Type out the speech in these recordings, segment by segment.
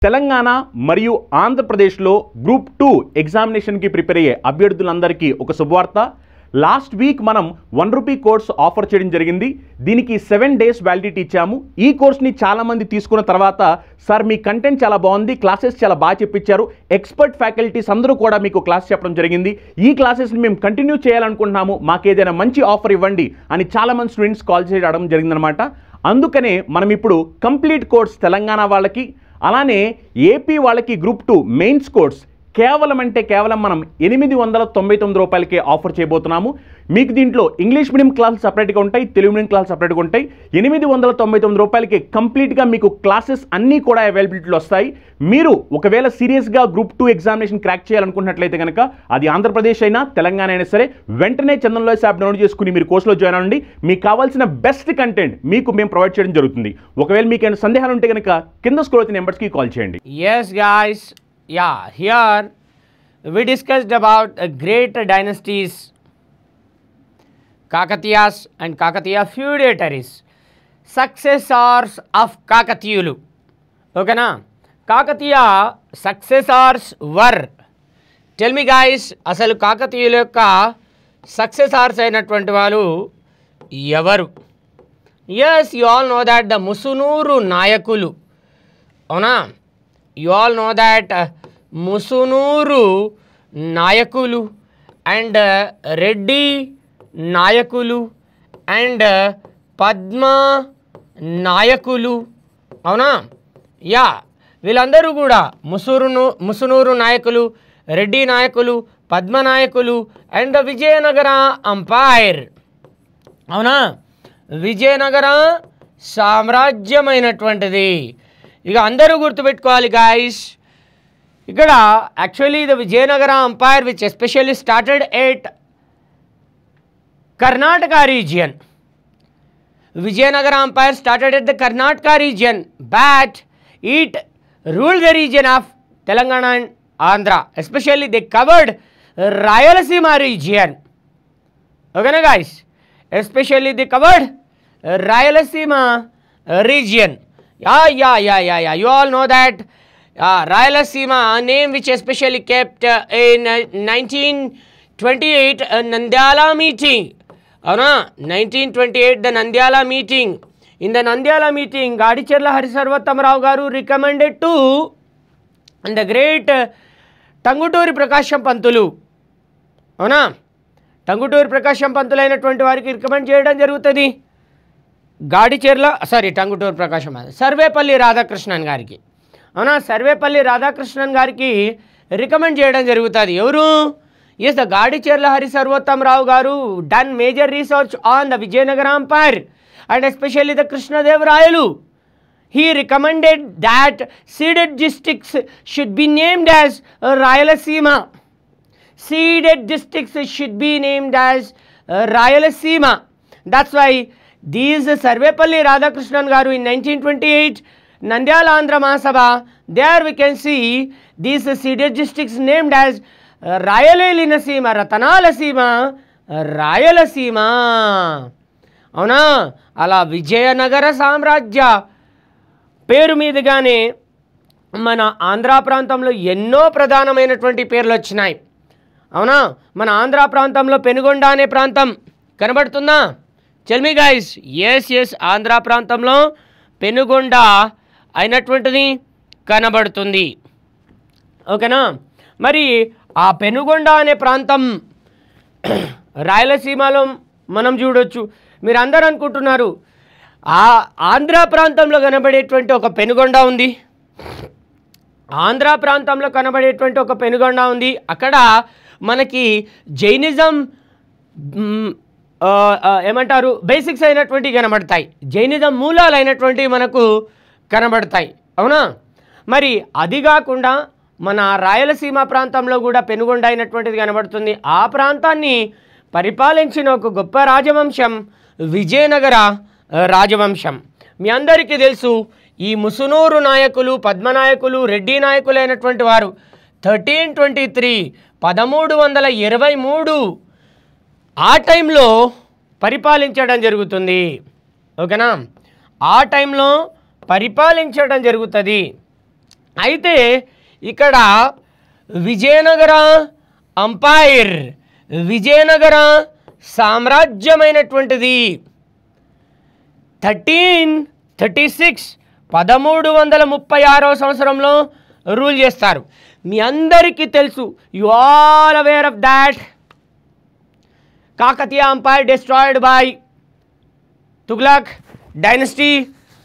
తెలంగాణ మరియు ఆంధ్రప్రదేశ్లో group 2 ఎగ్జామినేషన్కి prepare అయ్యే అభ్యర్థులందరికీ ఒక శుభవార్త. లాస్ట్ వీక్ మనం ₹1 కోర్స్ ఆఫర్ చేయడం జరిగింది. దీనికి 7 డేస్ వ్యాలిడిటీ ఇచ్చాము. ఈ కోర్స్ని చాలామంది తీసుకున్న తర్వాత సార్ మీ కంటెంట్ చాలా బాగుంది, క్లాసెస్ చాలా బాగా చెప్పించారు, ఎక్స్పర్ట్ ఫ్యాకల్టీస్ అందరూ కూడా మీకు క్లాస్ చెప్పడం జరిగింది, ఈ క్లాసెస్ని మేము కంటిన్యూ చేయాలనుకుంటున్నాము, మాకు ఏదైనా మంచి ఆఫర్ ఇవ్వండి అని చాలామంది స్టూడెంట్స్ కాల్ చేయడం జరిగిందనమాట. అందుకనే మనం ఇప్పుడు కంప్లీట్ కోర్స్ తెలంగాణ వాళ్ళకి అలానే ఏపీ వాళ్ళకి గ్రూప్ 2 మెయిన్స్ కోర్స్ కేవలం మనం ₹899కే ఆఫర్ చేయబోతున్నాము. మీకు దీంట్లో ఇంగ్లీష్ మీడియం క్లాసులు సపరేట్గా ఉంటాయి, తెలుగు మీడియం క్లాసులు సపరేట్గా ఉంటాయి. ₹899కి కంప్లీట్గా మీకు క్లాసెస్ అన్నీ కూడా అవైలబిలిటీలో వస్తాయి. మీరు ఒకవేళ సీరియస్గా గ్రూప్ 2 ఎగ్జామినేషన్ క్రాక్ చేయాలనుకున్నట్లయితే కనుక అది ఆంధ్రప్రదేశ్ అయినా తెలంగాణ అయినా సరే వెంటనే చందన్ లాయర్స్ యాప్ డౌన్లోడ్ చేసుకుని మీరు కోర్సులో జాయిన్ అవ్వండి. మీకు కావాల్సిన బెస్ట్ కంటెంట్ మీకు మేము ప్రొవైడ్ చేయడం జరుగుతుంది. ఒకవేళ మీకు ఏమైనా సందేహాలు ఉంటే కనుక కింద స్క్రోల్ అవుతున్న నెంబర్స్కి కాల్ చేయండి. Yes guys, yeah, here we discussed about great dynasties, Kakatiyas and Kakatiya feudatories, successors of Kakatiyulu. Okay na? Kakatiya successors were. Tell me guys, asalu Kakatiyulu yokka successors అయినటువంటి వాళ్ళు ఎవరు? Yes, you all know that the Musunuru Nayakulu. అవునా? You all know that Musunuru Nayakulu and Reddy Nayakulu and Padma Nayakulu. అవునా? Yeah, వీళ్ళందరూ కూడా ముసునూరు నాయకులు, రెడ్డి నాయకులు, పద్మ నాయకులు అండ్ విజయనగర అంపైర్. అవునా? విజయనగర సామ్రాజ్యమైనటువంటిది. ఇక అందరూ గుర్తుపెట్టుకోవాలి గాయస్. ఇక్కడ actually the Vijayanagara empire which especially started at Karnataka region. Vijayanagara Empire started at the Karnataka region, but it ruled the region of Telangana and Andhra. Especially they covered Rayalaseema region. Okay na guys? Especially they covered Rayalaseema region. Yeah. You all know that Rayalaseema, a name which especially kept in 1928 Nandyala meeting. అవునా? 1928 the Nandyala meeting. In the Nandyala meeting Gadicherla Harisarvottamarao గారు recommended to the great Tanguturi Prakasam Pantulu. అవునా? టంగుటూరి ప్రకాశం పంతులు అయినటువంటి వారికి recommend చేయడం జరుగుతుంది. టంగుటూరి ప్రకాశం సర్వేపల్లి రాధాకృష్ణన్ గారికి. అవునా? సర్వేపల్లి రాధాకృష్ణన్ గారికి రికమెండ్ చేయడం జరుగుతుంది. ఎవరు? Yes, the Gadicherla Hari Sarvottam Rao Garu done major research on the Vijayanagara Empire and especially the Krishnadevarayalu. He recommended that seeded districts should be named as Rayalaseema. Seeded districts should be named as Rayalaseema. That's why these Sarvepalli Radhakrishnan Garu in 1928 Nandyala Andhra Mahasabha, there we can see these seeded districts named as రాయలేలిన సీమ, రతనాల సీమ, రాయలసీమ. అవునా? అలా విజయనగర సామ్రాజ్య పేరు మీదుగానే మన ఆంధ్ర ప్రాంతంలో ఎన్నో ప్రధానమైనటువంటి పేర్లు వచ్చినాయి. అవునా? మన ఆంధ్ర ప్రాంతంలో పెనుగొండ అనే ప్రాంతం కనబడుతుందా? Tell me guys. Yes, Andhra ప్రాంతంలో పెనుగొండ అయినటువంటిది కనబడుతుంది. ఓకేనా? మరి ఆ పెనుగొండ అనే ప్రాంతం రాయలసీమలో మనం చూడొచ్చు. మీరు అందరూ అనుకుంటున్నారు ఆ ఆంధ్ర ప్రాంతంలో కనబడేటువంటి ఒక పెనుగొండ ఉంది. ఆంధ్ర ప్రాంతంలో కనబడేటువంటి ఒక పెనుగొండ ఉంది. అక్కడ మనకి జైనిజం ఏమంటారు బేసిక్స్ అయినటువంటివి కనబడతాయి, జైనిజం మూలాలు అయినటువంటివి మనకు కనబడతాయి. అవునా? మరి అది కాకుండా మన రాయలసీమ ప్రాంతంలో కూడా పెనుగొండ అయినటువంటిది కనబడుతుంది. ఆ ప్రాంతాన్ని పరిపాలించిన ఒక గొప్ప రాజవంశం విజయనగర రాజవంశం. మీ అందరికీ తెలుసు ఈ ముసునూరు నాయకులు, పద్మనాయకులు, రెడ్డి నాయకులు అయినటువంటి వారు 1323 ఆ టైంలో పరిపాలించడం జరుగుతుంది. ఓకేనా? ఆ టైంలో పరిపాలించడం జరుగుతుంది. అయితే ఇక్కడ విజయనగర అంపైర్, విజయనగర సామ్రాజ్యమైనటువంటిది 1336 1336వ సంవత్సరంలో రూల్ చేస్తారు. మీ అందరికీ తెలుసు, you all aware of that Kakatiya umpire destroyed by Tughlaq dynasty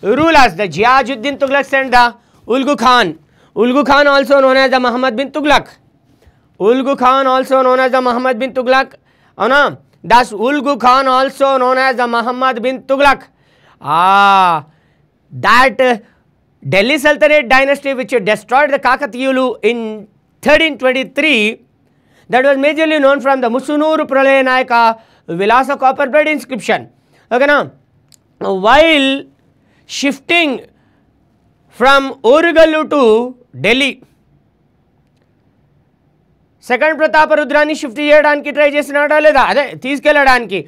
rulers, the Ziauddin Tughlaq and the Ulugh Khan. Ulugh Khan also known as the Muhammad bin Tughlaq. Ulugh Khan also known as the Muhammad bin Tughlaq. Avuna? Thus Ulugh Khan also known as the Muhammad bin Tughlaq. That Delhi Sultanate dynasty which destroyed the Kakatiyulu in 1323, that was majorly known from the Musunuru Pralaya Nayaka Vilasa copper-plate inscription. Okay, now while shifting from Orugallu to Delhi, second ప్రతాపరుద్రాన్ని shift చేయడానికి try చేసినాడా లేదా, అదే తీసుకెళ్ళడానికి,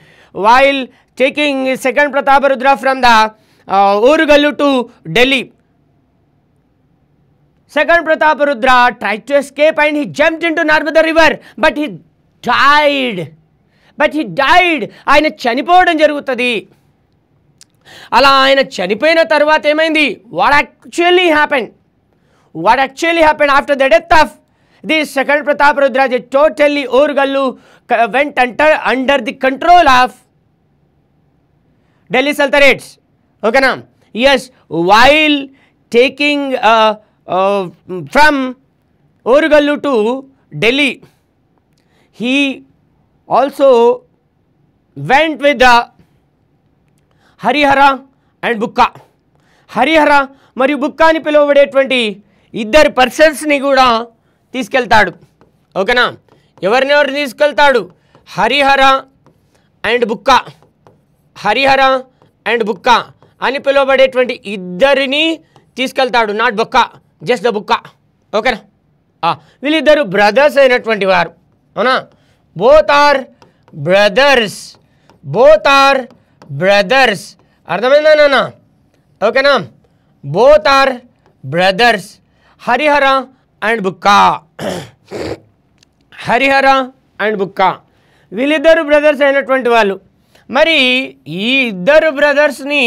while taking second Prataparudra from the Orugallu to Delhi, second Prataparudra try to escape and he jumped into Narmada river, but he died, ఆయన చనిపోవడం జరుగుతుంది. అలా ఆయన చనిపోయిన తర్వాత ఏమైంది, what actually happened after the death of the second Prataparudra, totally Orugallu went under the control of Delhi sultanates. ఓకేనా, yes, while taking from Orugallu to Delhi, he also went with the Harihara and Bukka. Harihara మరియు బుక్క అని పిలువబడేటువంటి ఇద్దరు పర్సన్స్ని కూడా తీసుకెళ్తాడు. ఓకేనా, ఎవరినెవరు తీసుకెళ్తాడు, హరిహర అండ్ బుక్క, హరిహర అండ్ బుక్క అని పిలువబడేటువంటి ఇద్దరిని తీసుకెళ్తాడు, నాట్ బుక్క, జస్ట్ ద బుక్క. ఓకేనా, వీళ్ళిద్దరు బ్రదర్స్ అయినటువంటి వారు. అవునా, బోత్ ఆర్ బ్రదర్స్, అర్థమైందా నాన్న? ఓకేనా, both are brothers, Harihara and Bukka, Harihara and బుక్క వీళ్ళిద్దరు బ్రదర్స్ అయినటువంటి వాళ్ళు. మరి ఈ ఇద్దరు బ్రదర్స్ని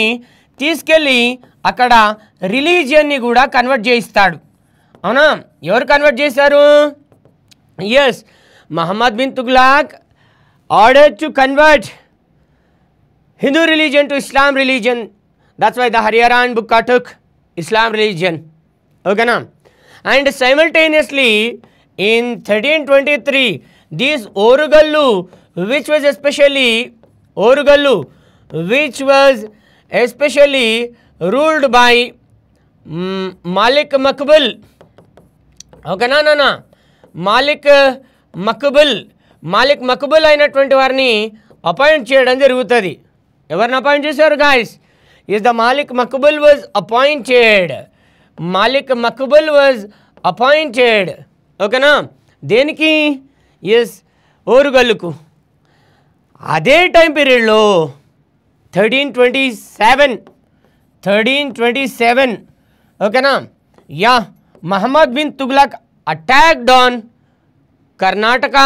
తీసుకెళ్ళి అక్కడ రిలీజియన్ని కూడా కన్వర్ట్ చేయిస్తాడు. అవునా, ఎవరు కన్వర్ట్ చేశారు? Yes, Muhammad bin Tughlaq order to convert Hindu religion to Islam religion. That's why the Harihara and Bukka took Islam religion. Okay, na? And simultaneously in 1323, this Orugallu, which was especially ruled by Malik Maqbul. Okay, na? Malik Maqbul అయినటువంటి వారిని appoint చేయడం జరుగుతుంది. ఎవరిని appoint చేశారు guys? Is the Malik Maqbul was appointed. ఓకేనా, దేనికి? Yes, ఓరుగల్లుకు. అదే టైం పీరియడ్లో 1327 ఓకేనా, yeah, Mohammad bin Tughlaq attacked on Karnataka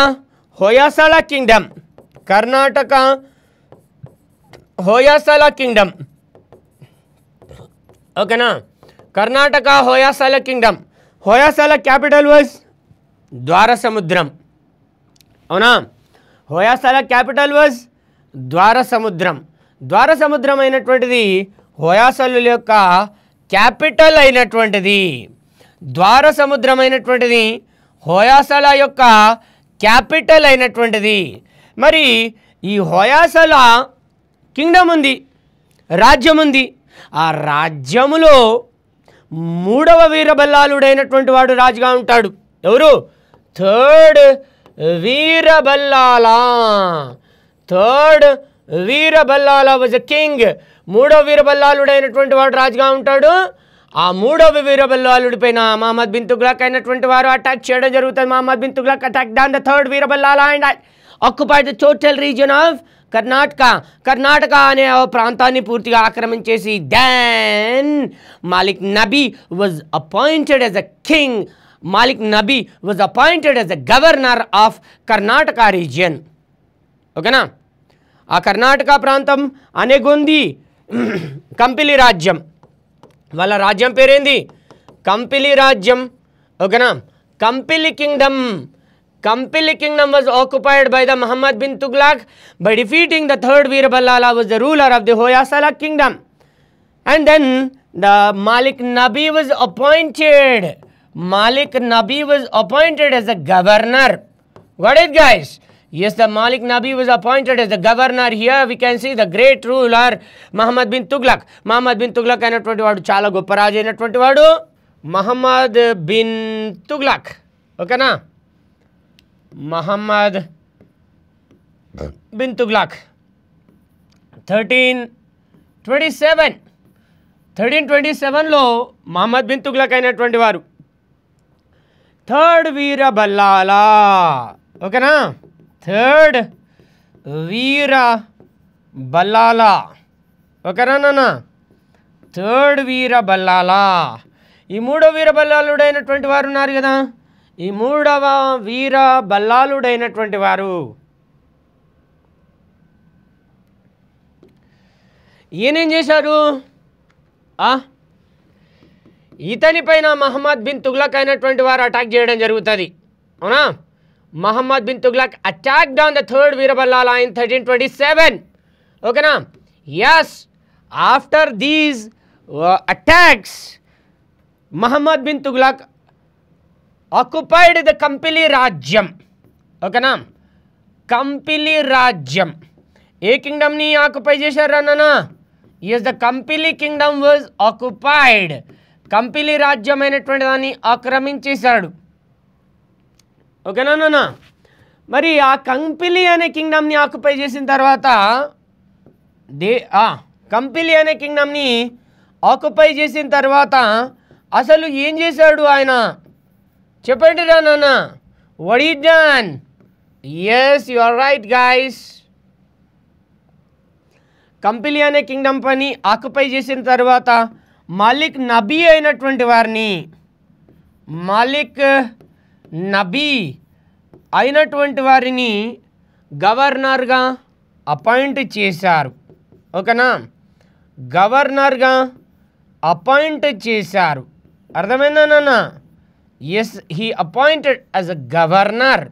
Hoysala kingdom. ఓకేనా, Karnataka Hoysala kingdom. Hoysala capital was Dwarasamudram. అవునా, హోయసాల క్యాపిటల్ వాజ్ ద్వారసముద్రం. ద్వారసముద్రం అయినటువంటిది హోయసాల యొక్క క్యాపిటల్ అయినటువంటిది. ద్వారసముద్రం అయినటువంటిది హోయసాల యొక్క క్యాపిటల్ అయినటువంటిది. మరి ఈ హోయసాల కింగ్డమ్ ఉంది, రాజ్యం ఉంది. ఆ రాజ్యములో మూడవ వీరబల్లాలుడైనటువంటి వాడు రాజుగా ఉంటాడు. ఎవరు? Third Veeraballala was a king. మూడవ వీరబల్లాలుడైనటువంటి వాడు రాజుగా ఉంటాడు. ఆ మూడవ వీరబల్లాలుడి పైన మహమ్మద్ బిన్ తుగ్లక్ అయినటువంటి వారు అటాక్ చేయడం జరుగుతుంది. Mohammad bin Tughlaq attack done the third Veeraballala and occupied the total region of Karnataka అనే ప్రాంతాన్ని పూర్తిగా ఆక్రమించేసి then Malik Nabi was appointed as a king. Malik Nabi was appointed as a governor of Karnataka region. ఓకేనా? ఆ కర్ణాటక ప్రాంతం అనేగొంది కంపిలి రాజ్యం. వాళ్ళ రాజ్యం పేరేంది? కంపిలి రాజ్యం. ఓకేనా? కంపిలి Kingdom. Kampili kingdom was occupied by the Muhammad bin Tughlaq. By defeating the third Veer Ballala was the ruler of the Hoysala kingdom. And then the Malik Nabi was appointed. Malik Nabi was appointed as a governor. Got it, guys? Yes, the Malik Nabi was appointed as the governor. Here we can see the great ruler Muhammad bin Tughlaq. Muhammad bin Tughlaq అయినటువంటి వాడు చాలా గొప్ప రాజు అయినటువంటి వాడు మహమ్మద్ బిన్ తుగ్లక్. ఓకేనా? మహమ్మద్ బిన్ తుగ్లక్ 1327లో మహమ్మద్ బిన్ తుగ్లక్ అయినటువంటి వారు third Veera Ballala. ఓకేనా? థర్డ్ వీర బల్లాలా. ఓకేనా నాన్న? థర్డ్ వీర బల్లాలా. ఈ మూడో వీర బల్లాలుడైనటువంటి వారు ఉన్నారు కదా, ఈ మూడవ వీర బల్లాలుడైనటువంటి వారు ఈయనేం చేశారు? ఇతని పైన మహమ్మద్ బిన్ తుగ్లక్ అయినటువంటి వారు అటాక్ చేయడం జరుగుతుంది. అవునా? Mohammad bin Tughlaq attacked on the third Veera Ballala in 1327. ఓకేనా? Yes, after these attacks Mohammad bin Tughlaq occupied the Kampili రాజ్యం. ఓకేనా? కంపిలి రాజ్యం ఏ కింగ్డమ్ని ఆక్యుపై చేశారు అన్న? Yes, the Kampili kingdom was occupied. Kampili రాజ్యం అయినటువంటి దాన్ని ఆక్రమించేశాడు. ఓకేనా నాన్న? మరి ఆ కంపిలి అనే కింగ్డమ్ని ఆక్యుపై చేసిన తర్వాత కంపిలి అనే కింగ్డమ్ని ఆక్యుపై చేసిన తర్వాత అసలు ఏం చేశాడు ఆయన? చెప్పండి రా నాన్న. What is done? Yes, you are right guys. Kampili అనే కింగ్డమ్ పని ఆక్యుపై చేసిన తర్వాత మాలిక్ నబీ అయినటువంటి వారిని గవర్నర్గా అపాయింట్ చేశారు. ఓకేనా? గవర్నర్గా అపాయింట్ చేశారు. అర్థమైందా నాన్న? Yes, he appointed as a governor.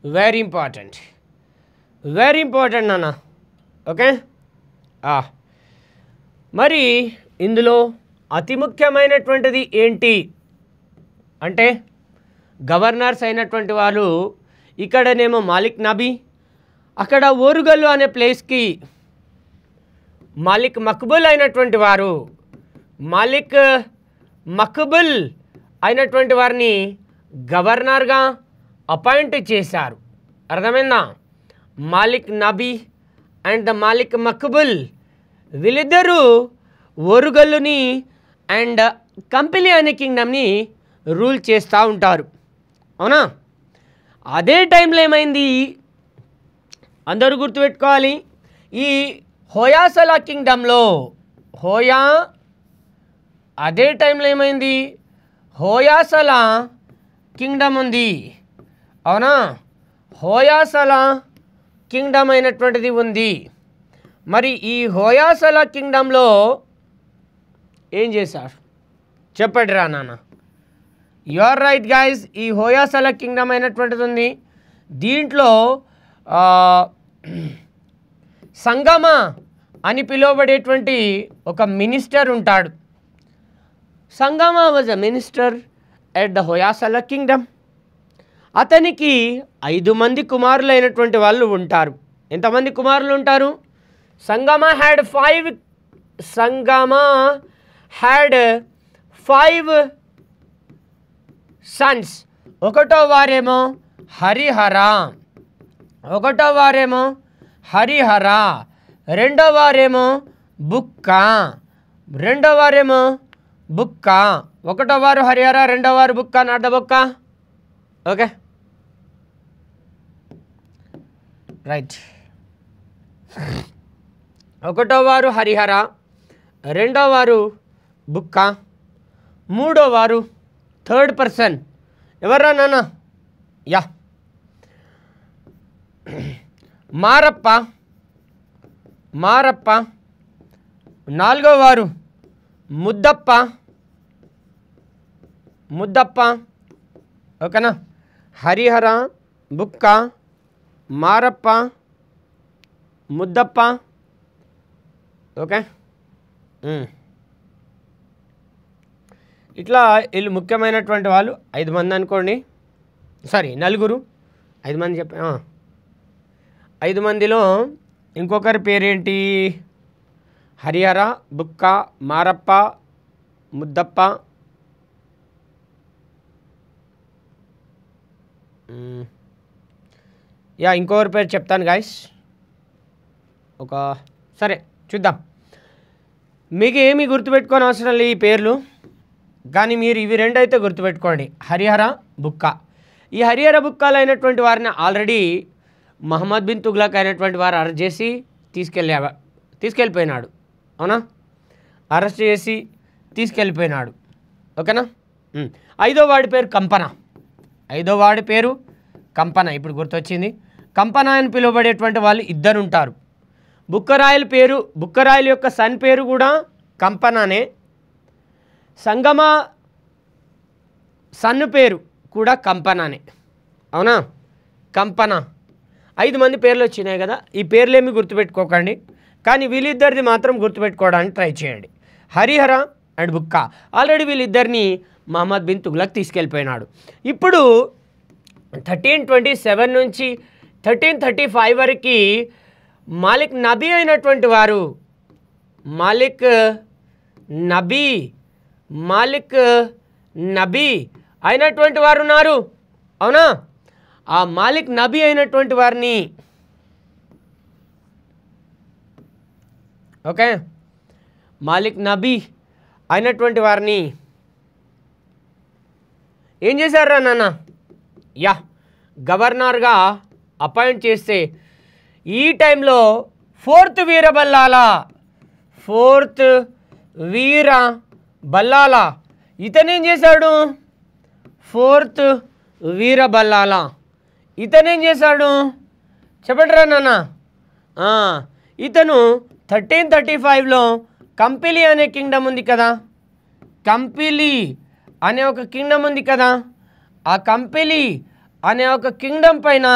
Very important నాన్న. ఓకే? మరి ఇందులో అతి ముఖ్యమైనటువంటిది ఏంటి అంటే గవర్నర్స్ అయినటువంటి వాళ్ళు ఇక్కడనేమో మాలిక్ నబీ, అక్కడ ఓరుగల్లు అనే ప్లేస్కి మాలిక్ మక్బుల్ అయినటువంటి వారు, మాలిక్ మక్బుల్ అయినటువంటి వారిని గవర్నర్గా అపాయింట్ చేశారు. అర్థమైందా? మాలిక్ నబీ అండ్ ద మాలిక్ మక్బుల్ వీళ్ళిద్దరూ ఓరుగల్లుని అండ్ కంపిలి అనే కింగ్డమ్ని రూల్ చేస్తూ ఉంటారు. అవునా? అదే టైంలో ఏమైంది అందరూ గుర్తుపెట్టుకోవాలి, ఈ హోయాసలా కింగ్డమ్లో అదే టైంలో ఏమైంది హోయాసలా కింగ్డమ్ ఉంది. అవునా? హోయాసలా కింగ్డమ్ అయినటువంటిది ఉంది. మరి ఈ హోయాసలా కింగ్డమ్లో ఏం చేశారు చెప్పండి రా నాన్న? You are right guys. ఈ హోయాసలా కింగ్డమ్ అయినటువంటిది ఉంది. దీంట్లో సంగమ అని పిలువబడేటువంటి ఒక మినిస్టర్ ఉంటాడు. Sangama was a minister at the Hoysala kingdom. అతనికి 5 మంది కుమారులు అయినటువంటి వాళ్ళు ఉంటారు. ఎంతమంది కుమారులు ఉంటారు? సంగమ హ్యాడ్ 5 సన్స్. ఒకటో వారేమో హరిహర, రెండో వారేమో బుక్క. ఒకటో వారు హరిహర, రెండో వారు బుక్క, not the Bukka. Okay? Right. ఒకటో వారు హరిహర, రెండో వారు బుక్క, మూడో వారు థర్డ్ పర్సన్ ఎవర్రా నాన్న? యా మారప్ప, మారప్ప. నాలుగో వారు ముద్దప్ప, ముద్దప్ప. ఓకేనా? హరిహర, బుక్క, మారప్ప, ముద్దప్ప. ఓకే. ఇట్లా వీళ్ళు ముఖ్యమైనటువంటి వాళ్ళు 5 మంది అనుకోండి, సారీ నలుగురు, 5 మంది చెప్పా. 5 మందిలో ఇంకొకరి పేరేంటి? హరిహర, బుక్క, మారప్ప, ముద్దప్ప, యా ఇంకొకరి పేరు చెప్తాను గాయస్. సరే చూద్దాం. మీకు ఏమీ గుర్తుపెట్టుకోని అవసరం లేదు ఈ పేర్లు, కానీ మీరు ఇవి రెండు అయితే గుర్తుపెట్టుకోండి, హరిహర, బుక్క. ఈ హరిహర బుక్కలు అయినటువంటి వారిని ఆల్రెడీ మహమ్మద్ బిన్ తుగ్లక్ అయినటువంటి వారు అరెస్ట్ చేసి తీసుకెళ్ళిపోయినాడు. అవునా? అరెస్ట్ చేసి తీసుకెళ్ళిపోయినాడు. ఓకేనా? 5వ వాడి పేరు కంపన. 5వ వాడి పేరు కంపన. ఇప్పుడు గుర్తొచ్చింది. కంపన అని పిలువబడేటువంటి వాళ్ళు 2 ఉంటారు. బుక్కరాయల యొక్క సన్ పేరు కూడా కంపననే. సంగమ సన్ పేరు కూడా కంపననే. అవునా? కంపన. 5 మంది పేర్లు వచ్చినాయి కదా, ఈ పేర్లేమి గుర్తుపెట్టుకోకండి, కానీ వీళ్ళిద్దరిది మాత్రం గుర్తుపెట్టుకోవడానికి ట్రై చేయండి. Harihara and Bukka. ఆల్రెడీ వీళ్ళిద్దరిని మహమ్మద్ బిన్ తుగ్లక్ తీసుకెళ్ళిపోయినాడు. ఇప్పుడు 1327 నుంచి 1335 వరకు మాలిక్ నబీ అయినటువంటి వారు, మాలిక్ నబీ అయినటువంటి వారు ఉన్నారు. అవునా? ఆ మాలిక్ నబీ అయినటువంటి వారిని, ఓకే, మాలిక్ నబీ అయినటువంటి వారిని ఏం చేశారా నాన్న? యా గవర్నర్గా అపాయింట్ చేస్తే ఈ టైంలో 4th వీర బల్లాల ఇతనేం చేశాడు? 4th వీర బల్లాల ఇతనేం చేశాడు? చెప్పండిరా నాన్న. ఇతను 1335లో కంపిలి అనే కింగ్డమ్ ఉంది కదా, కంపిలి అనే ఒక కింగ్డమ్ ఉంది కదా, ఆ కంపిలి అనే ఒక కింగ్డమ్ పైన,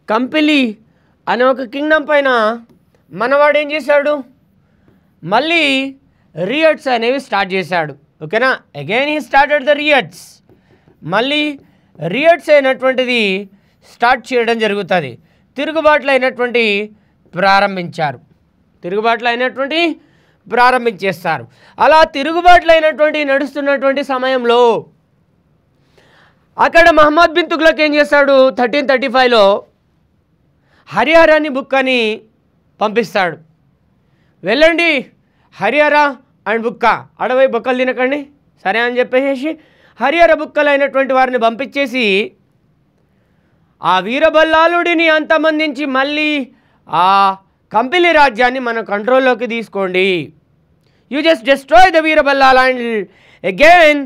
కంపిలి అనే ఒక కింగ్డమ్ పైన మనవాడు ఏం చేశాడు? మళ్ళీ రియట్స్ అనేవి స్టార్ట్ చేశాడు. ఓకేనా? Again he started the riots. మళ్ళీ రియట్స్ అయినటువంటిది స్టార్ట్ చేయడం జరుగుతుంది. తిరుగుబాట్లు ప్రారంభించేస్తారు. అలా తిరుగుబాట్లు నడుస్తున్నటువంటి సమయంలో అక్కడ మహమ్మద్ బిన్ తుగ్లక్ ఏం చేస్తాడు? 1335లో హరిహరాని బుక్కని పంపిస్తాడు. వెళ్ళండి హరిహర అండ్ బుక్క, అడవై బొక్కలు తినకండి సరే అని చెప్పేసి హరిహర బుక్కలు అయినటువంటి వారిని పంపించేసి ఆ వీరబల్లాలుడిని అంతమందించి మళ్ళీ ఆ కంపిలి రాజ్యాన్ని మన కంట్రోల్లోకి తీసుకోండి. You just destroy the Veeraballala and again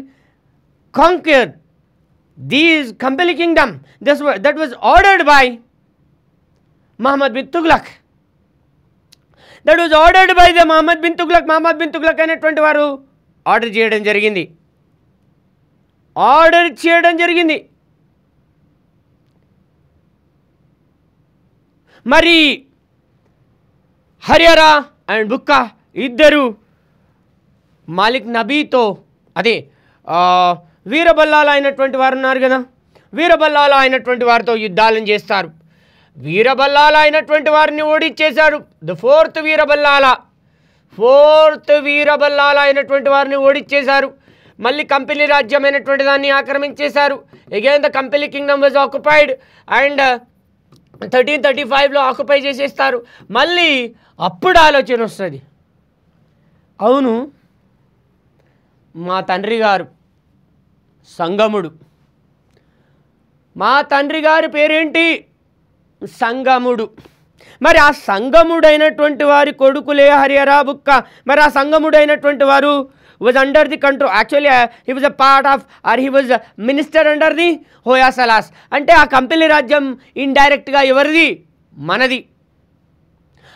conquer these Kampili kingdom. That was ordered by Mohammad bin Tughlaq. Mohammad bin Tughlaq అనేటువంటి వారు ఆర్డర్ చేయడం జరిగింది. మరి హరిహర అండ్ బుక్క ఇద్దరు మాలిక్ నబీతో, అదే వీరబల్లాల అయినటువంటి వారు ఉన్నారు కదా, వీరబల్లాల అయినటువంటి వారితో యుద్ధాలను చేస్తారు. వీరబల్లాల అయినటువంటి వారిని ఓడించేశారు. ద 4th వీరబల్లాల అయినటువంటి వారిని ఓడించేశారు. మళ్ళీ కంపిలి రాజ్యమైనటువంటి దాన్ని ఆక్రమించేశారు. Again the Kampili kingdom was occupied and 1335లో ఆక్యుపై చేసేస్తారు. మళ్ళీ అప్పుడు ఆలోచన వస్తుంది, అవును మా తండ్రి గారు సంగముడు మా తండ్రి గారి పేరేంటి? సంగముడు. మరి ఆ సంగముడైనటువంటి వారి కొడుకులే హరిహర, బుక్క. మరి ఆ సంగముడైనటువంటి వారు was under the control, actually he was a part of, or he was a minister under the Hoysalas. అంటే ఆ కంపిలి రాజ్యం ఇండైరెక్ట్గా ఎవరిది? మనది.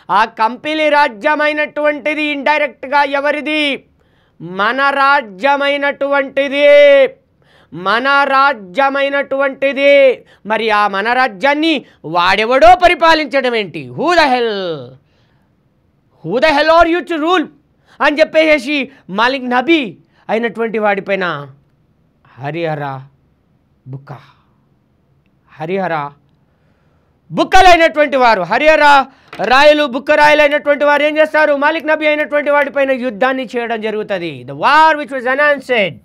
ఆ కంపిలి రాజ్యమైనటువంటిది ఇండైరెక్ట్గా ఎవరిది? మన రాజ్యమైనటువంటిది. మన రాజ్యమైనటువంటిది. మరి ఆ మన రాజ్యాన్ని వాడెవడో పరిపాలించడం ఏంటి? Who the hell are you to rule అని చెప్పేసి మాలిక్ నబీ అయినటువంటి వాడిపైన హరిహర బుక్క, హరిహర బుక్కలైనటువంటి వారు, హరిహర రాయలు, బుక్క రాయలైనటువంటి వారు ఏం చేస్తారు? మాలిక్ నబీ అయినటువంటి వాడిపైన యుద్ధాన్ని చేయడం జరుగుతుంది. The war which was announced,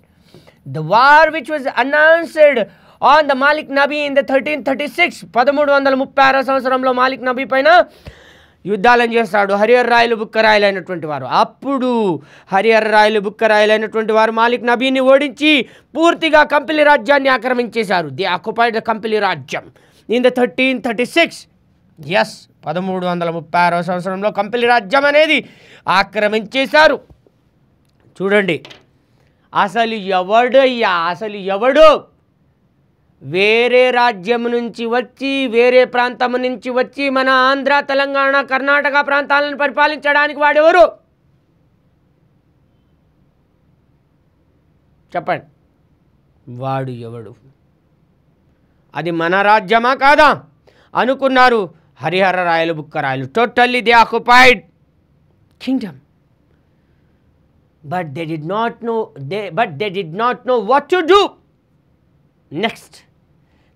the war which was announced on the Malik Nabi in the 1336, 1336 సంవత్సరంలో మాలిక్ నబీ పైన యుద్ధాలను చేస్తాడు హరిహర రాయలు, బుక్క రాయలైనటువంటి వారు. అప్పుడు హరిహర రాయలు, బుక్క రాయలైనటువంటి వారు మాలిక్ నబీని ఓడించి పూర్తిగా కంపిలి రాజ్యాన్ని ఆక్రమించేశారు. ది ఆక్యుపైడ్ ద కంపిలి రాజ్యం ఇన్ ద 1336. ఎస్, 1336 సంవత్సరంలో కంపిలి రాజ్యం అనేది ఆక్రమించేశారు. చూడండి, అసలు ఎవడు వేరే రాజ్యం నుంచి వచ్చి, వేరే ప్రాంతం నుంచి వచ్చి మన ఆంధ్ర, తెలంగాణ, కర్ణాటక ప్రాంతాలను పరిపాలించడానికి వాడెవరు? చెప్పండి, వాడు ఎవడు? అది మన రాజ్యమా కాదా అనుకున్నారు Harihara Rayalu, Bukka Rayalu. Totally they occupied kingdom. But they did not know what to do next.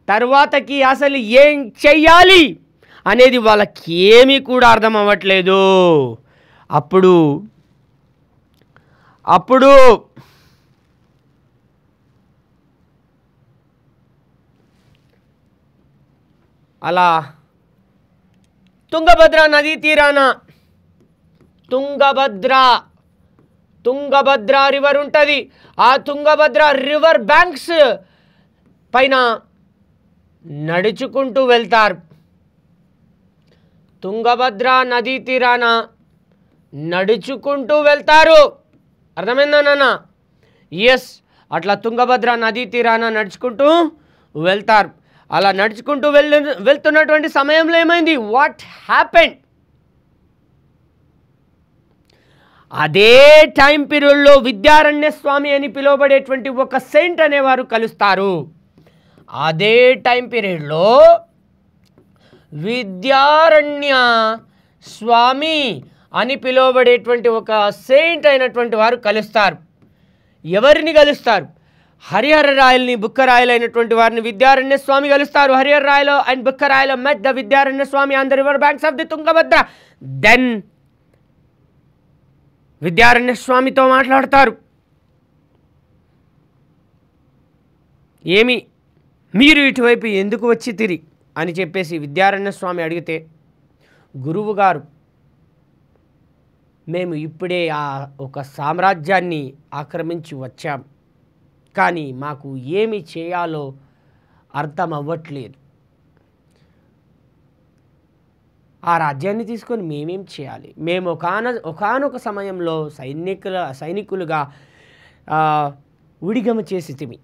తర్వాతకి అసలు ఏం చెయ్యాలి అనేది వాళ్ళకి ఏమీ కూడా అర్థం అవ్వట్లేదు. అప్పుడు అలా తుంగభద్ర నదీ తీరాన తుంగభద్ర రివర్ ఉంటుంది. ఆ తుంగభద్ర రివర్ బ్యాంక్స్ పైన నడుచుకుంటూ వెళ్తారు. తుంగభద్ర నదీ తీరాన నడుచుకుంటూ వెళ్తారు. అర్థమైందా నాన్న? ఎస్, అట్లా తుంగభద్ర నదీ తీరాన నడుచుకుంటూ వెళ్తారు. అలా నడుచుకుంటూ వెళ్తున్నటువంటి సమయంలో ఏమైంది? What happened? అదే టైం పీరియడ్లో విద్యారణ్య స్వామి అని పిలువబడేటువంటి ఒక సెయింట్ అనేవారు కలుస్తారు. అదే టైం పీరియడ్లో విద్యారణ్య స్వామి అని పిలువబడేటువంటి ఒక సెయింట్ అయినటువంటి వారు కలుస్తారు. ఎవరిని కలుస్తారు? హరిహర రాయల్ని, బుక్క రాయలైనటువంటి వారిని విద్యారణ్య స్వామి కలుస్తారు. Harihara Rayalu and Bukka Rayalu met the Vidyaranya Swami on the river banks of the Tungabhadra. Then Vidyaranya స్వామితో మాట్లాడతారు. ఏమి, మీరు ఇటువైపు ఎందుకు వచ్చి తిరి అని చెప్పేసి విద్యారణ్య స్వామి అడిగితే, గురువు గారు, మేము ఇప్పుడే ఆ ఒక సామ్రాజ్యాన్ని ఆక్రమించి వచ్చాం, కానీ మాకు ఏమి చేయాలో అర్థం అవ్వట్లేదు. ఆ రాజ్యాన్ని తీసుకొని మేమేం చేయాలి? మేము ఒకానొక సమయంలో సైనికులుగా ఉడిగమ చేసి తిమి,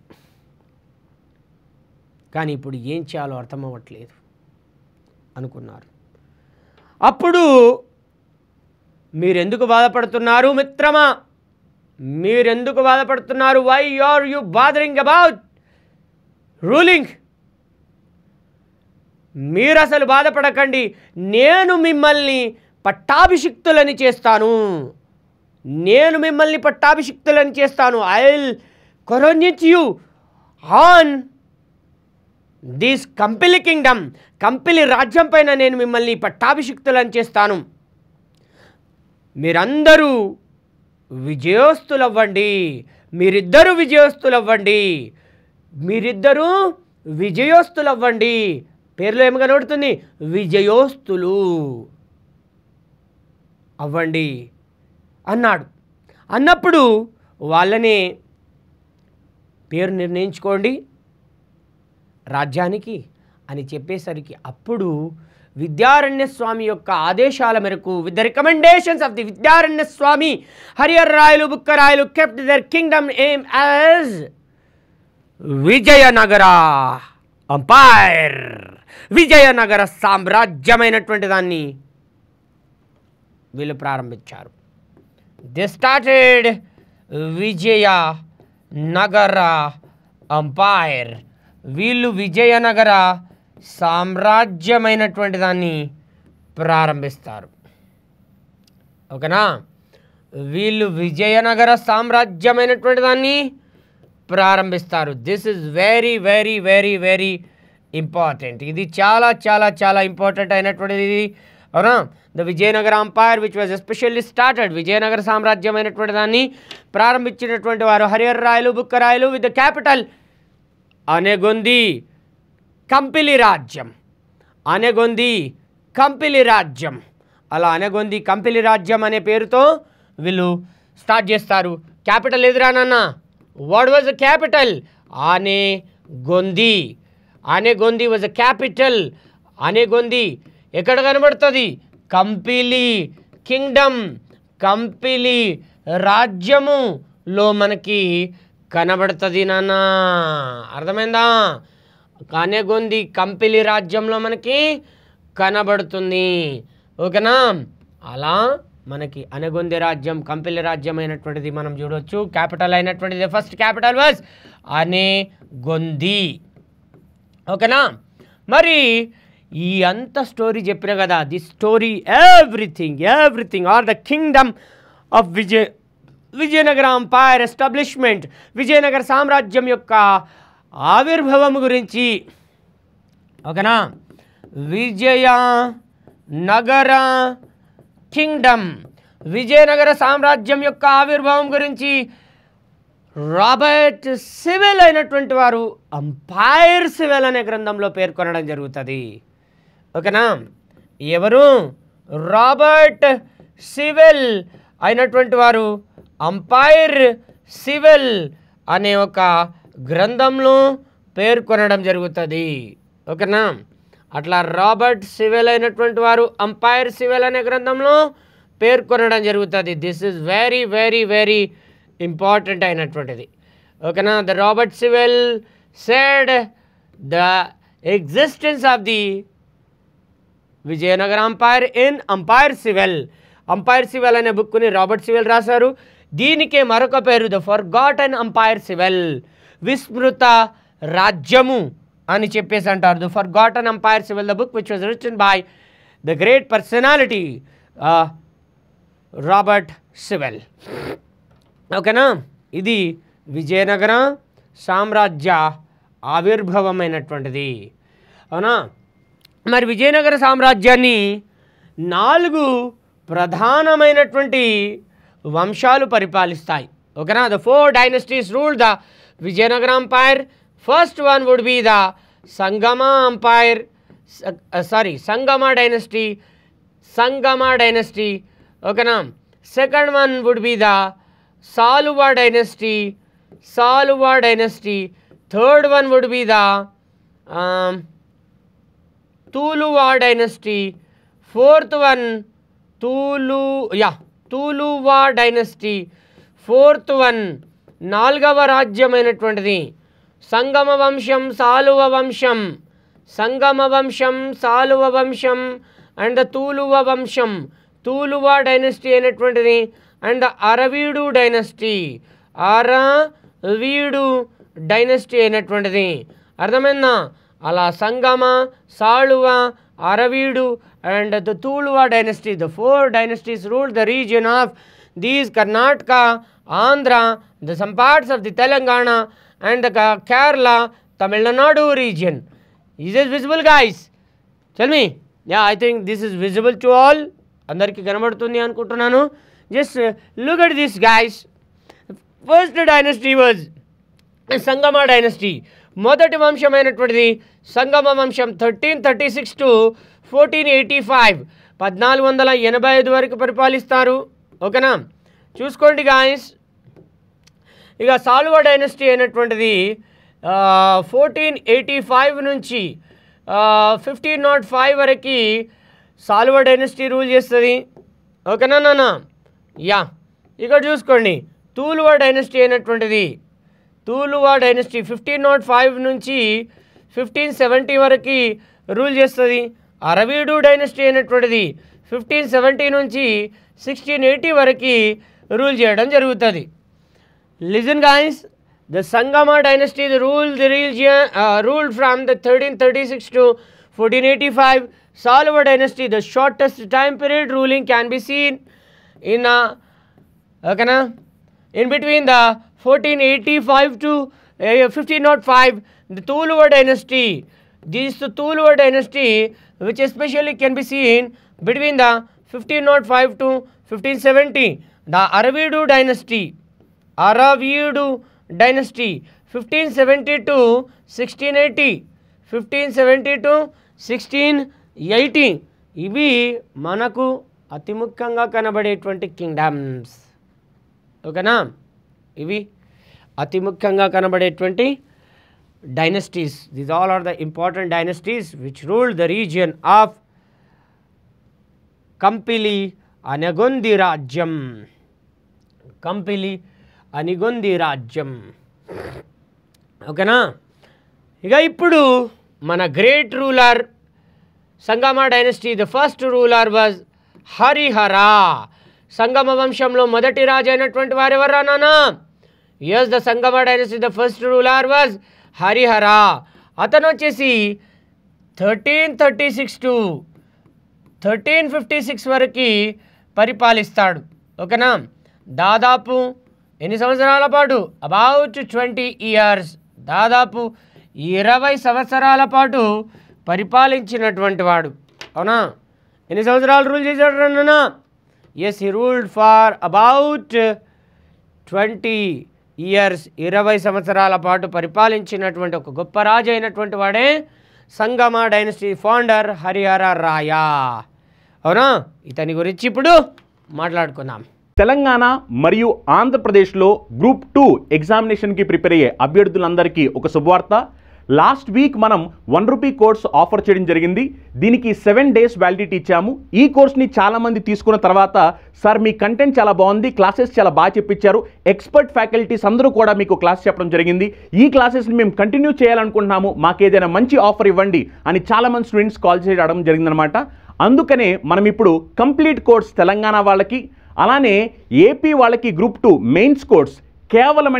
కానీ ఇప్పుడు ఏం చేయాలో అర్థం అవ్వట్లేదు అనుకున్నారు. అప్పుడు మీరెందుకు బాధపడుతున్నారు మిత్రమా? మీరెందుకు బాధపడుతున్నారు? Why are you bothering about ruling? మీరు అసలు బాధపడకండి. నేను మిమ్మల్ని పట్టాభిషిక్తులని చేస్తాను. I will coronate you on this Kampili kingdom. Kampili రాజ్యం పైన నేను మిమ్మల్ని పట్టాభిషిక్తులని చేస్తాను. మీరందరూ విజయోస్తులవ్వండి. మీరిద్దరూ విజయోస్తులవ్వండి. పేర్లో ఏమి కనబడుతుంది? విజయోస్తులు అవ్వండి అన్నాడు. అన్నప్పుడు వాళ్ళని పేరు నిర్ణయించుకోండి, రాజ్యానికి అని చెప్పేసరికి అప్పుడు విద్యారణ్య స్వామి యొక్క ఆదేశాల మేరకు with the recommendations of the Vidyaranya Swami Harihara Rayalu Bukkarayalu kept their kingdom aim as Vijayanagara empire, Vijayanagara సామ్రాజ్యమైనటువంటి దాన్ని వీళ్ళు ప్రారంభించారు. They started Vijayanagara empire. వీళ్ళు విజయనగర సామ్రాజ్యమైనటువంటి దాన్ని ప్రారంభిస్తారు. ఓకేనా? వీళ్ళు విజయనగర సామ్రాజ్యమైనటువంటి దాన్ని ప్రారంభిస్తారు. This is very very very very important. ఇది చాలా చాలా చాలా ఇంపార్టెంట్ అయినటువంటిది. అవునా? The Vijayanagara empire which was especially started, Vijayanagara సామ్రాజ్యమైనటువంటి దాన్ని ప్రారంభించినటువంటి వారు Harihara Rayalu Bukkarayalu with the capital Anegondi Kampili రాజ్యం. అనెగొంది కంపిలి రాజ్యం. అలా అనెగొంది కంపిలి రాజ్యం అనే పేరుతో వీళ్ళు స్టార్ట్ చేస్తారు. క్యాపిటల్ ఎదురానన్న what was the capital? Anegondi. Anegondi was the capital. Anegondi ఎక్కడ కనబడుతుంది? కంపిలి కింగ్డమ్, కంపిలి రాజ్యములో మనకి కనబడుతుంది నాన్న. అర్థమైందా? అనెగొంది కంపిలి రాజ్యంలో మనకి కనబడుతుంది. ఓకేనా? అలా మనకి అనెగొంది రాజ్యం కంపిలి రాజ్యం అయినటువంటిది మనం చూడవచ్చు. క్యాపిటల్ అయినటువంటిది ఫస్ట్ క్యాపిటల్ వాజ్ అనెగొంది. ఓకేనా? మరి ఈ అంత స్టోరీ చెప్పిన కదా, the story everything are the kingdom of Vijayanagara empire establishment, Vijayanagara సామ్రాజ్యం యొక్క ఆవిర్భావం గురించి. ఓకేనా? విజయనగర కింగ్డమ్, విజయనగర సామ్రాజ్యం యొక్క ఆవిర్భావం గురించి రాబర్ట్ సివెల్ అయినటువంటి వారు అంపైర్ సివెల్ అనే గ్రంథంలో పేర్కొనడం జరుగుతుంది. ఓకేనా? ఎవరు? రాబర్ట్ సివెల్ అయినటువంటి వారు అంపైర్ సివెల్ అనే ఒక గ్రంథంలో పేర్కొనడం జరుగుతుంది. ఓకేనా? అట్లా రాబర్ట్ సివెల్ అయినటువంటి వారు అంపైర్ సివెల్ అనే గ్రంథంలో పేర్కొనడం జరుగుతుంది. This is very very very important అయినటువంటిది. ఓకేనా? The Robert Sewell said the existence of the Vijayanagara empire in empire Sewell. Empire Sewell అనే బుక్ని రాబర్ట్ సివెల్ రాశారు. దీనికే మరొక పేరు ద ఫర్గాటన్ అంపైర్ సివెల్, విస్మృత రాజ్యము అని చెప్పేసి అంటారు. The forgotten empire Sewell, the book which was written by the great personality Robert Sewell. ఓకేనా? ఇది విజయనగర సామ్రాజ్య ఆవిర్భావమైనటువంటిది. అవునా? మరి విజయనగర సామ్రాజ్యాన్ని 4 ప్రధానమైనటువంటి వంశాలు పరిపాలిస్తాయి. ఓకేనా? The 4 dynasties ruled the Vijayanagara empire. First one would be the Sangama empire, Sangama dynasty. ఓకేనా? Second one would be the Saluva dynasty. Third one would be the Tuluva dynasty. Fourth one Tuluva dynasty. Fourth one 4వ రాజ్యమైనటువంటిది సంగమ వంశం, సాలువ వంశం అండ్ తూలువ వంశం, తూలువా డైనస్టీ అయినటువంటిది and Aravidu dynasty అయినటువంటిది. అర్థమైందా? అలా సంగమ, Saluva, Aravidu and the Tuluva dynasty, the 4 dynasties ruled the region of these Karnataka, Andhra, some parts of the Telangana and the Kerala, Tamil Nadu region. Is this visible, guys? Tell me. Yeah, I think this is visible to all. Andarki kanabadutundi anukuntunnanu. Just look at this, guys. First dynasty was Sangama dynasty. మొదటి వంశమైనటువంటిది సంగమ వంశం 1336 to 1485, 1485 వరకు పరిపాలిస్తారు. ఓకేనా? చూసుకోండి guys. ఇక సాలువా dynasty అయినటువంటిది 1485 నుంచి 1505 వరకు సాల్వ dynasty rule చేస్తుంది. ఓకేనా నాన్న? యా, ఇక్కడ చూసుకోండి, తూలువా డైనస్టీ అయినటువంటిది, తూలువా డైనస్టీ 1505 నుంచి 1570 వరకు రూల్ చేస్తుంది. అరవీడు డైనస్టీ అయినటువంటిది 1570 నుంచి 1680 వరకు రూల్ చేయడం జరుగుతుంది. Listen guys, the Sangama dynasty ruled the region ruled from the 1336 to 1485. Salva dynasty, the shortest time period ruling, can be seen in in between the 1485 to 1505. The Tuluva dynasty, this Tuluva dynasty, which especially can be seen between the 1505 to 1570. The Aravidu dynasty, Aravidu dynasty 1570 to 1680, 1570 to 1680. ఇవి మనకు అతి ముఖ్యంగా కనబడేటువంటి kingdoms. ఓకేనా? ఇవి అతి ముఖ్యంగా కనబడేటువంటి dynasties. These all are the important dynasties which ruled the region of Kampili Anegondi రాజ్యం. కంపిలి అనిగొంది రాజ్యం. ఓకేనా? ఇక ఇప్పుడు మన great ruler Sangama dynasty, the first ruler was Harihara. Sangama వంశంలో మొదటి రాజు అయినటువంటి వారు ఎవరా నాన్న? Yes, the Sangama dynasty the first ruler was Harihara. అతను వచ్చేసి 1336 to 1356 వరకు పరిపాలిస్తాడు. ఓకేనా? దాదాపు ఎన్ని సంవత్సరాల పాటు? అబౌట్ 20 years, దాదాపు 20 సంవత్సరాల పాటు పరిపాలించినటువంటి వాడు. అవునా? ఎన్ని సంవత్సరాలు రూల్ చేశాడు అన్న? Yes, he ruled far about 20 years, 20 సంవత్సరాల పాటు పరిపాలించినటువంటి ఒక గొప్ప రాజు అయినటువంటి వాడే సంగమ డైనస్టీ ఫౌండర్ హరిహర రాయ. అవునా? ఇతని గురించి ఇప్పుడు మాట్లాడుకుందాం. తెలంగాణ మరియు ఆంధ్రప్రదేశ్లో గ్రూప్ 2 ఎగ్జామినేషన్కి ప్రిపేర్ అయ్యే అభ్యర్థులందరికీ ఒక శుభవార్త. లాస్ట్ వీక్ మనం 1 రూపీ కోర్స్ ఆఫర్ చేయడం జరిగింది. దీనికి 7 days వ్యాలిడిటీ ఇచ్చాము. ఈ కోర్స్ని చాలామంది తీసుకున్న తర్వాత, సార్ మీ కంటెంట్ చాలా బాగుంది, క్లాసెస్ చాలా బాగా చెప్పించారు, ఎక్స్పర్ట్ ఫ్యాకల్టీస్ అందరూ కూడా మీకు క్లాస్ చెప్పడం జరిగింది, ఈ క్లాసెస్ని మేము కంటిన్యూ చేయాలనుకుంటున్నాము, మాకు ఏదైనా మంచి ఆఫర్ ఇవ్వండి అని చాలామంది స్టూడెంట్స్ కాల్ చేయడం జరిగిందనమాట. అందుకనే మనం ఇప్పుడు కంప్లీట్ కోర్స్ తెలంగాణ వాళ్ళకి, అలానే ఏపీ వాళ్ళకి గ్రూప్ 2 మెయిన్స్ కోర్స్ కేవలం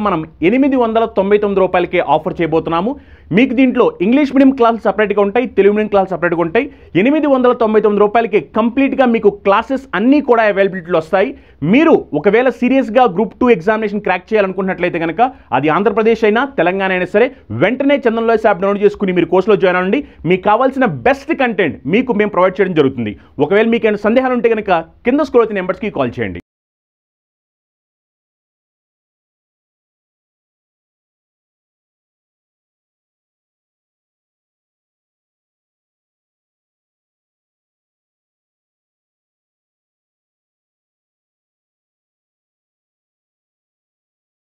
మనం 899 రూపాయలకే ఆఫర్ చేయబోతున్నాము. మీకు దీంట్లో ఇంగ్లీష్ మీడియం క్లాసులు సపరేట్గా ఉంటాయి, తెలుగు మీడియం క్లాసులు సపరేట్గా ఉంటాయి. 899 రూపాయలకి కంప్లీట్గా మీకు క్లాసెస్ అన్నీ కూడా అవైలబిలిటీలో వస్తాయి. మీరు ఒకవేళ సీరియస్గా గ్రూప్ 2 ఎగ్జామినేషన్ క్రాక్ చేయాలనుకుంటున్నట్లయితే కనుక, అది ఆంధ్రప్రదేశ్ అయినా తెలంగాణ అయినా సరే, వెంటనే చందన్ లాయర్స్ యాప్ డౌన్లోడ్ చేసుకుని మీరు కోర్సులో జాయిన్ అవ్వండి. మీకు కావాల్సిన బెస్ట్ కంటెంట్ మీకు మేము ప్రొవైడ్ చేయడం జరుగుతుంది. ఒకవేళ మీకు ఏమైనా సందేహాలు ఉంటే కనుక కింద స్క్రోల్ అవుతున్న నెంబర్స్కి కాల్ చేయండి.